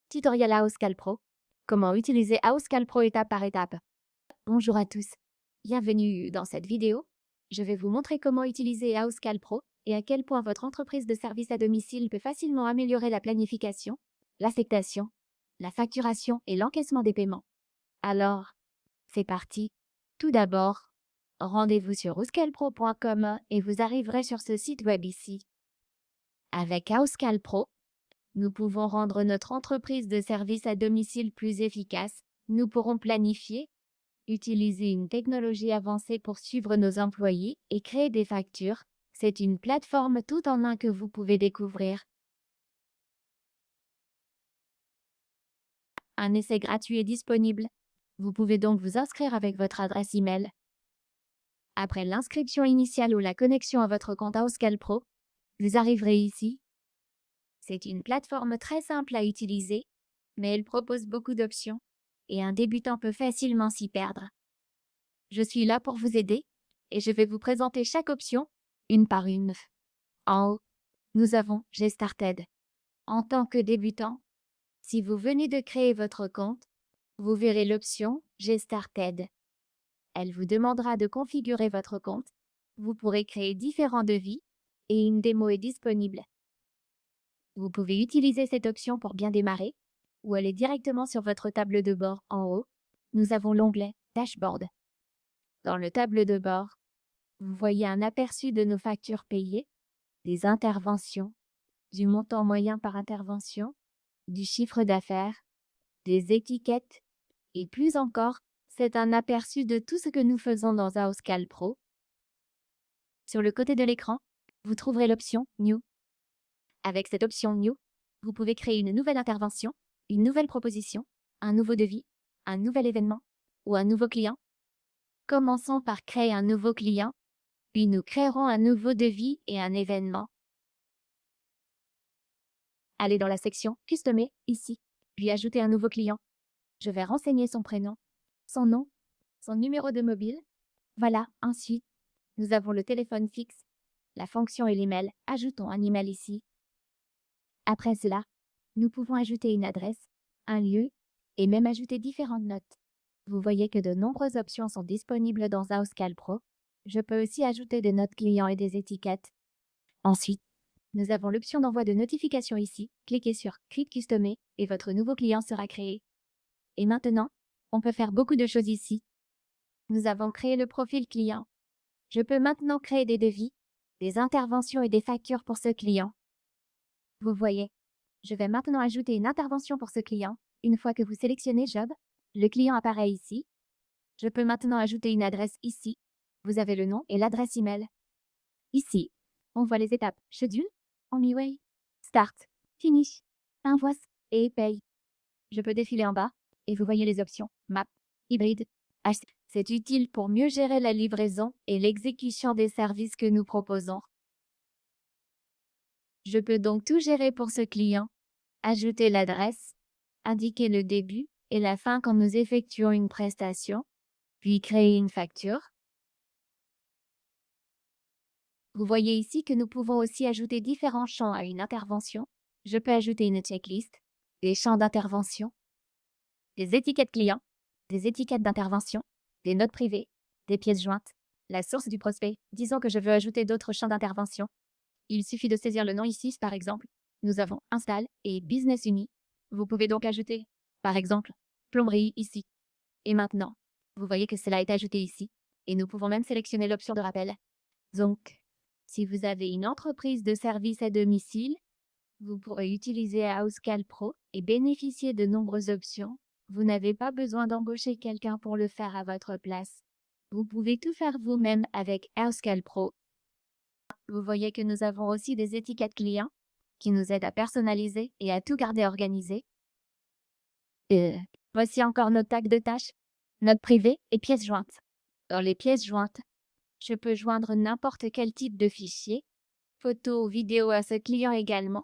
Tutoriel Auscal Pro. Comment utiliser Auscal Pro étape par étape. Bonjour à tous. Bienvenue dans cette vidéo. Je vais vous montrer comment utiliser Auscal Pro et à quel point votre entreprise de service à domicile peut facilement améliorer la planification, l'affectation, la facturation et l'encaissement des paiements. Alors, c'est parti. Tout d'abord, rendez-vous sur auscalpro.com et vous arriverez sur ce site web ici. Avec Auscal Pro, nous pouvons rendre notre entreprise de service à domicile plus efficace. Nous pourrons planifier, utiliser une technologie avancée pour suivre nos employés et créer des factures. C'est une plateforme tout en un que vous pouvez découvrir. Un essai gratuit est disponible. Vous pouvez donc vous inscrire avec votre adresse email. Après l'inscription initiale ou la connexion à votre compte Auscal Pro, vous arriverez ici. C'est une plateforme très simple à utiliser, mais elle propose beaucoup d'options et un débutant peut facilement s'y perdre. Je suis là pour vous aider et je vais vous présenter chaque option, une par une. En haut, nous avons Get Started. En tant que débutant, si vous venez de créer votre compte, vous verrez l'option Get Started. Elle vous demandera de configurer votre compte. Vous pourrez créer différents devis et une démo est disponible. Vous pouvez utiliser cette option pour bien démarrer ou aller directement sur votre table de bord en haut. Nous avons l'onglet Dashboard. Dans le tableau de bord, vous voyez un aperçu de nos factures payées, des interventions, du montant moyen par intervention, du chiffre d'affaires, des étiquettes et plus encore, c'est un aperçu de tout ce que nous faisons dans Auscal Pro. Sur le côté de l'écran, vous trouverez l'option New. Avec cette option New, vous pouvez créer une nouvelle intervention, une nouvelle proposition, un nouveau devis, un nouvel événement ou un nouveau client. Commençons par créer un nouveau client, puis nous créerons un nouveau devis et un événement. Allez dans la section Customer ici, puis ajoutez un nouveau client. Je vais renseigner son prénom, son nom, son numéro de mobile. Voilà, ensuite, nous avons le téléphone fixe, la fonction et l'email. Ajoutons un email ici. Après cela, nous pouvons ajouter une adresse, un lieu et même ajouter différentes notes. Vous voyez que de nombreuses options sont disponibles dans Auscal Pro. Je peux aussi ajouter des notes clients et des étiquettes. Ensuite, nous avons l'option d'envoi de notification ici. Cliquez sur Create Customer et votre nouveau client sera créé. Et maintenant, on peut faire beaucoup de choses ici. Nous avons créé le profil client. Je peux maintenant créer des devis, des interventions et des factures pour ce client. Vous voyez, je vais maintenant ajouter une intervention pour ce client. Une fois que vous sélectionnez Job, le client apparaît ici. Je peux maintenant ajouter une adresse ici. Vous avez le nom et l'adresse email. Ici, on voit les étapes Schedule, On My Way, Start, Finish, Invoice et Pay. Je peux défiler en bas et vous voyez les options Map, Hybride, HC. C'est utile pour mieux gérer la livraison et l'exécution des services que nous proposons. Je peux donc tout gérer pour ce client, ajouter l'adresse, indiquer le début et la fin quand nous effectuons une prestation, puis créer une facture. Vous voyez ici que nous pouvons aussi ajouter différents champs à une intervention. Je peux ajouter une checklist, des champs d'intervention, des étiquettes clients, des étiquettes d'intervention, des notes privées, des pièces jointes, la source du prospect. Disons que je veux ajouter d'autres champs d'intervention. Il suffit de saisir le nom ici, par exemple. Nous avons Install et Business Uni. Vous pouvez donc ajouter, par exemple, plomberie ici. Et maintenant, vous voyez que cela est ajouté ici. Et nous pouvons même sélectionner l'option de rappel. Donc, si vous avez une entreprise de service à domicile, vous pourrez utiliser Auscal Pro et bénéficier de nombreuses options. Vous n'avez pas besoin d'embaucher quelqu'un pour le faire à votre place. Vous pouvez tout faire vous-même avec Auscal Pro. Vous voyez que nous avons aussi des étiquettes clients qui nous aident à personnaliser et à tout garder organisé. Voici encore nos tags de tâches, notes privées et pièces jointes. Dans les pièces jointes, je peux joindre n'importe quel type de fichier, photos ou vidéos à ce client également.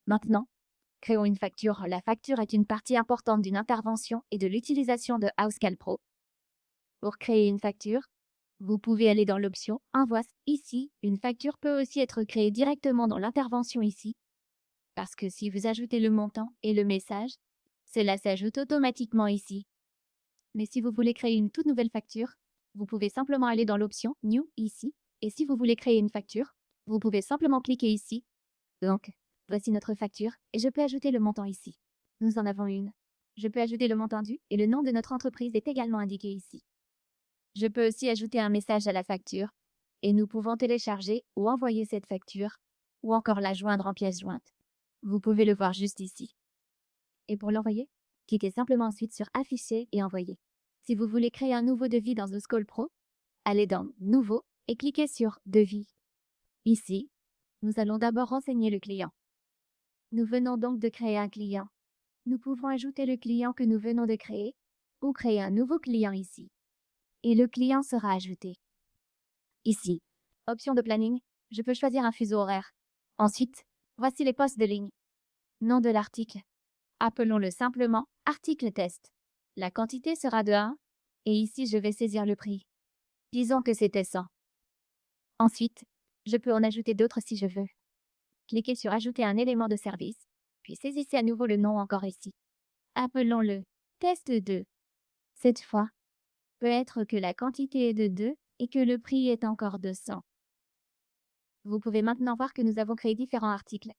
Maintenant, créons une facture. La facture est une partie importante d'une intervention et de l'utilisation de Auscal Pro. Pour créer une facture, vous pouvez aller dans l'option Invoice ici. Une facture peut aussi être créée directement dans l'intervention ici. parce que si vous ajoutez le montant et le message, cela s'ajoute automatiquement ici. Mais si vous voulez créer une toute nouvelle facture, vous pouvez simplement aller dans l'option New ici, et si vous voulez créer une facture, vous pouvez simplement cliquer ici. Donc, voici notre facture, et je peux ajouter le montant ici. Nous en avons une. Je peux ajouter le montant dû, et le nom de notre entreprise est également indiqué ici. Je peux aussi ajouter un message à la facture, et nous pouvons télécharger ou envoyer cette facture, ou encore la joindre en pièce jointe. Vous pouvez le voir juste ici. Et pour l'envoyer, cliquez simplement ensuite sur Afficher et Envoyer. Si vous voulez créer un nouveau devis dans Uscall Pro, allez dans Nouveau et cliquez sur Devis. Ici, nous allons d'abord renseigner le client. Nous venons donc de créer un client. Nous pouvons ajouter le client que nous venons de créer ou créer un nouveau client ici. Et le client sera ajouté. Ici, option de planning, je peux choisir un fuseau horaire. Ensuite, voici les postes de ligne. Nom de l'article. Appelons-le simplement article test. La quantité sera de 1 et ici je vais saisir le prix. Disons que c'était 100. Ensuite, je peux en ajouter d'autres si je veux. Cliquez sur Ajouter un élément de service, puis saisissez à nouveau le nom encore ici. Appelons-le test 2. Cette fois, peut être que la quantité est de 2 et que le prix est encore de 100. Vous pouvez maintenant voir que nous avons créé différents articles.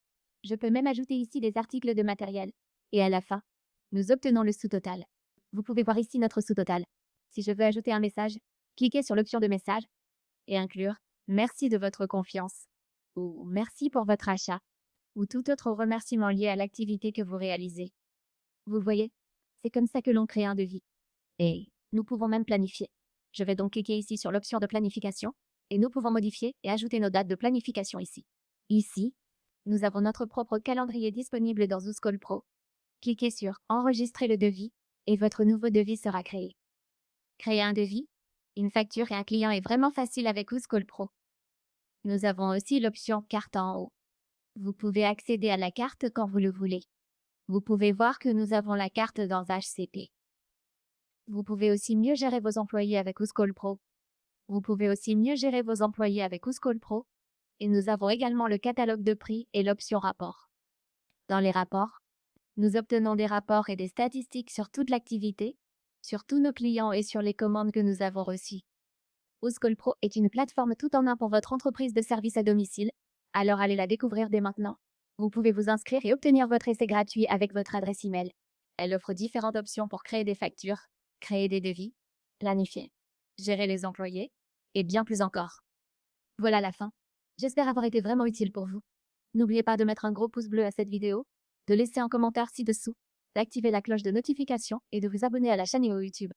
Je peux même ajouter ici des articles de matériel. Et à la fin, nous obtenons le sous-total. Vous pouvez voir ici notre sous-total. Si je veux ajouter un message, cliquez sur l'option de message et inclure « Merci de votre confiance » ou « Merci pour votre achat » ou tout autre remerciement lié à l'activité que vous réalisez. Vous voyez, c'est comme ça que l'on crée un devis. Et nous pouvons même planifier. Je vais donc cliquer ici sur l'option de planification et nous pouvons modifier et ajouter nos dates de planification ici. Ici, nous avons notre propre calendrier disponible dans Uscall Pro. Cliquez sur « Enregistrer le devis » et votre nouveau devis sera créé. Créer un devis, une facture et un client est vraiment facile avec Uscall Pro. Nous avons aussi l'option « Carte » en haut. Vous pouvez accéder à la carte quand vous le voulez. Vous pouvez voir que nous avons la carte dans HCP. Vous pouvez aussi mieux gérer vos employés avec Uscall Pro. Vous pouvez aussi mieux gérer vos employés avec Uscall Pro. Et nous avons également le catalogue de prix et l'option rapport. Dans les rapports, nous obtenons des rapports et des statistiques sur toute l'activité, sur tous nos clients et sur les commandes que nous avons reçues. Uscall Pro est une plateforme tout en un pour votre entreprise de service à domicile, alors allez la découvrir dès maintenant. Vous pouvez vous inscrire et obtenir votre essai gratuit avec votre adresse email. Elle offre différentes options pour créer des factures, créer des devis, planifier, gérer les employés, et bien plus encore. Voilà la fin. J'espère avoir été vraiment utile pour vous. N'oubliez pas de mettre un gros pouce bleu à cette vidéo, de laisser un commentaire ci-dessous, d'activer la cloche de notification et de vous abonner à la chaîne YouTube.